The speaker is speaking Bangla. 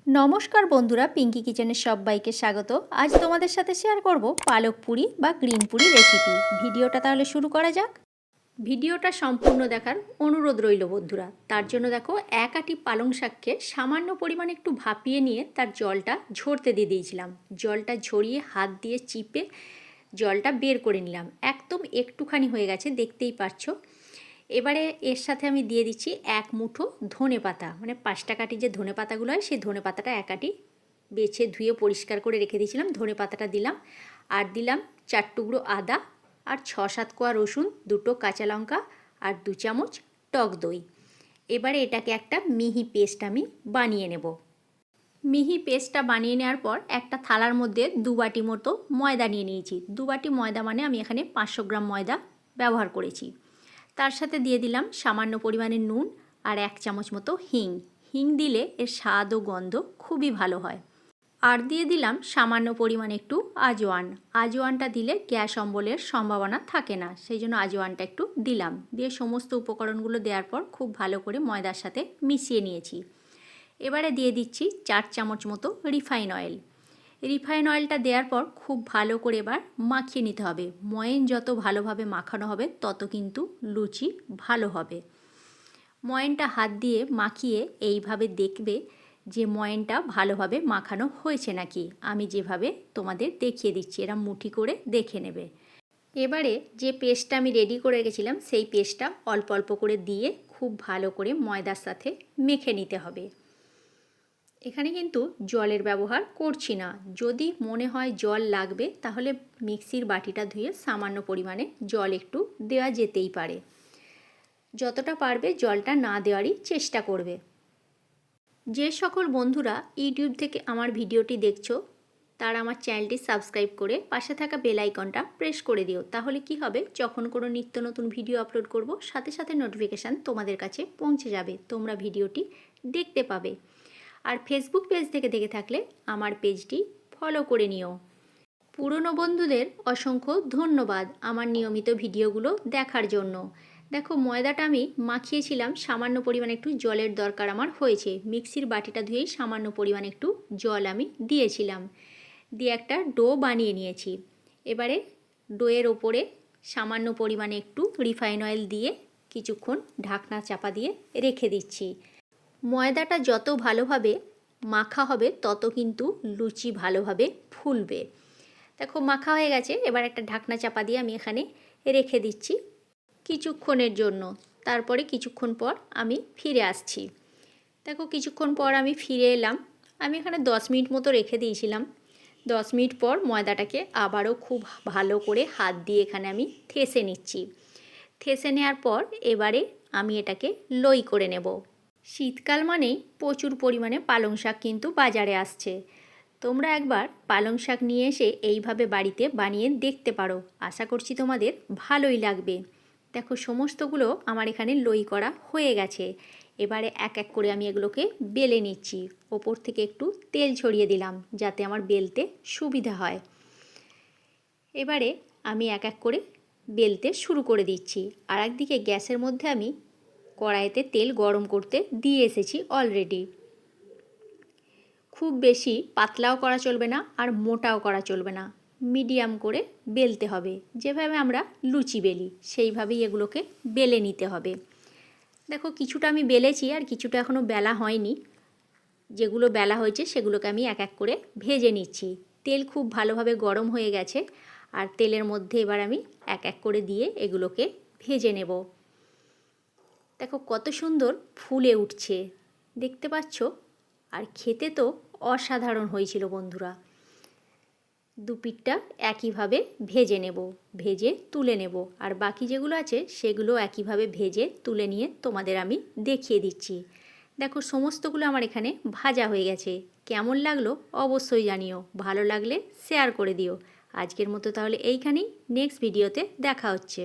নমস্কার বন্ধুরা, পিঙ্কি কিচেনের সবাইকে স্বাগত। আজ তোমাদের সাথে শেয়ার করব পালক পুরি বা গ্রিন পুরি রেসিপি। ভিডিওটা তাহলে শুরু করা যাক। ভিডিওটা সম্পূর্ণ দেখার অনুরোধ রইল বন্ধুরা। তার জন্য দেখো, এক আঁটি পালং শাককে সামান্য পরিমাণে একটু ভাপিয়ে নিয়ে তার জলটা ঝরতে দিয়ে দিয়েছিলাম। জলটা ঝরিয়ে হাত দিয়ে চিপে জলটা বের করে নিলাম। একদম একটুখানি হয়ে গেছে, দেখতেই পাচ্ছ। এবারে এর সাথে আমি দিয়ে দিচ্ছি এক মুঠো ধনে পাতা, মানে 5টা কাঠি যে ধনে পাতাগুলো হয় সেই ধনে পাতাটা এক আঁটি বেছে ধুয়ে পরিষ্কার করে রেখে দিয়েছিলাম। ধনে পাতাটা দিলাম, আর দিলাম 4 টুকরো আদা, আর 6-7 কোয়া রসুন, 2টো কাঁচা লঙ্কা, আর 2 চামচ টক দই। এবারে এটাকে একটা মিহি পেস্ট আমি বানিয়ে নেব। মিহি পেস্টটা বানিয়ে নেওয়ার পর একটা থালার মধ্যে 2 বাটি মতো ময়দা নিয়ে নিয়েছি। 2 বাটি ময়দা মানে আমি এখানে 500 গ্রাম ময়দা ব্যবহার করেছি। তার সাথে দিয়ে দিলাম সামান্য পরিমাণে নুন আর 1 চামচ মতো হিং। হিং দিলে এর স্বাদ ও গন্ধ খুবই ভালো হয়। আর দিয়ে দিলাম সামান্য পরিমাণে একটু আজওয়ান। আজওয়ানটা দিলে গ্যাস অম্বলের সম্ভাবনা থাকে না, সেই জন্য আজওয়ানটা একটু দিলাম। দিয়ে সমস্ত উপকরণগুলো দেওয়ার পর খুব ভালো করে ময়দার সাথে মিশিয়ে নিয়েছি। এবারে দিয়ে দিচ্ছি 4 চামচ মতো রিফাইন অয়েল। রিফাইন অয়েলটা দেওয়ার পর খুব ভালো করে এবার মাখিয়ে নিতে হবে। ময়ান যত ভালোভাবে মাখানো হবে তত কিন্তু লুচি ভালো হবে। ময়ানটা হাত দিয়ে মাখিয়ে এইভাবে দেখবে যে ময়ানটা ভালোভাবে মাখানো হয়েছে নাকি। আমি যেভাবে তোমাদের দেখিয়ে দিচ্ছি, এরা মুঠি করে দেখে নেবে। এবারে যে পেস্টটা আমি রেডি করে রেখেছিলাম সেই পেস্টটা অল্প অল্প করে দিয়ে খুব ভালো করে ময়দার সাথে মেখে নিতে হবে। এখানে কিন্তু জলের ব্যবহার করছি না। যদি মনে হয় জল লাগবে তাহলে মিক্সির বাটিটা ধুয়ে সামান্য পরিমাণে জল একটু দেওয়া যেতেই পারে। যতটা পারবে জলটা না দেওয়ারই চেষ্টা করবে। যে সকল বন্ধুরা ইউটিউব থেকে আমার ভিডিওটি দেখছো তারা আমার চ্যানেলটি সাবস্ক্রাইব করে পাশে থাকা বেল আইকনটা প্রেস করে দিও। তাহলে কি হবে, যখন কোনো নিত্য নতুন ভিডিও আপলোড করব সাথে সাথে নোটিফিকেশান তোমাদের কাছে পৌঁছে যাবে, তোমরা ভিডিওটি দেখতে পাবে। আর ফেসবুক পেজ থেকে দেখে থাকলে আমার পেজটি ফলো করে নিও। পুরনো বন্ধুদের অসংখ্য ধন্যবাদ আমার নিয়মিত ভিডিওগুলো দেখার জন্য। দেখো, ময়দাটা আমি মাখিয়েছিলাম, সামান্য পরিমাণে একটু জলের দরকার আমার হয়েছে। মিক্সির বাটিটা ধুয়েই সামান্য পরিমাণে একটু জল আমি দিয়েছিলাম, দিয়ে একটা ডো বানিয়ে নিয়েছি। এবারে ডোয়ের ওপরে সামান্য পরিমাণে একটু রিফাইন অয়েল দিয়ে কিছুক্ষণ ঢাকনা চাপা দিয়ে রেখে দিচ্ছি। ময়দাটা যত ভালোভাবে মাখা হবে তত কিন্তু লুচি ভালোভাবে ফুলবে। দেখো, মাখা হয়ে গেছে। এবার একটা ঢাকনা চাপা দিয়ে আমি এখানে রেখে দিচ্ছি কিছুক্ষণের জন্য। তারপরে কিছুক্ষণ পর আমি ফিরে আসছি। দেখো, কিছুক্ষণ পর আমি ফিরে এলাম। আমি এখানে 10 মিনিট মতো রেখে দিয়েছিলাম। 10 মিনিট পর ময়দাটাকে আবারও খুব ভালো করে হাত দিয়ে এখানে আমি থেসে নিচ্ছি। থেসে নেওয়ার পর এবারে আমি এটাকে লই করে নেব। শীতকাল মানেই প্রচুর পরিমাণে পালং শাক কিন্তু বাজারে আসছে। তোমরা একবার পালং শাক নিয়ে এসে এইভাবে বাড়িতে বানিয়ে দেখতে পারো, আশা করছি তোমাদের ভালোই লাগবে। দেখো, সমস্তগুলো আমার এখানে লই করা হয়ে গেছে। এবারে এক এক করে আমি এগুলোকে বেলে নিচ্ছি। ওপর থেকে একটু তেল ছড়িয়ে দিলাম যাতে আমার বেলতে সুবিধা হয়। এবারে আমি এক এক করে বেলতে শুরু করে দিচ্ছি। আর একদিকে গ্যাসের মধ্যে আমি কড়াইতে তেল গরম করতে দিয়ে এসেছি অলরেডি। খুব বেশি পাতলাও করা চলবে না আর মোটাও করা চলবে না, মিডিয়াম করে বেলতে হবে। যেভাবে আমরা লুচি বেলি সেইভাবেই এগুলোকে বেলে নিতে হবে। দেখো, কিছুটা আমি বেলেছি আর কিছুটা এখনও বেলা হয়নি। যেগুলো বেলা হয়েছে সেগুলোকে আমি এক এক করে ভেজে নিচ্ছি। তেল খুব ভালোভাবে গরম হয়ে গেছে, আর তেলের মধ্যে এবার আমি এক এক করে দিয়ে এগুলোকে ভেজে নেব। দেখো কত সুন্দর ফুলে উঠছে, দেখতে পাচ্ছ? আর খেতে তো অসাধারণ হয়েছিল বন্ধুরা। দুপিঠটা একইভাবে ভেজে নেব, ভেজে তুলে নেব। আর বাকি যেগুলো আছে সেগুলো একইভাবে ভেজে তুলে নিয়ে তোমাদের আমি দেখিয়ে দিচ্ছি। দেখো, সমস্তগুলো আমার এখানে ভাজা হয়ে গেছে। কেমন লাগলো অবশ্যই জানিও, ভালো লাগলে শেয়ার করে দিও। আজকের মতো তাহলে এইখানেই, নেক্সট ভিডিওতে দেখা হচ্ছে।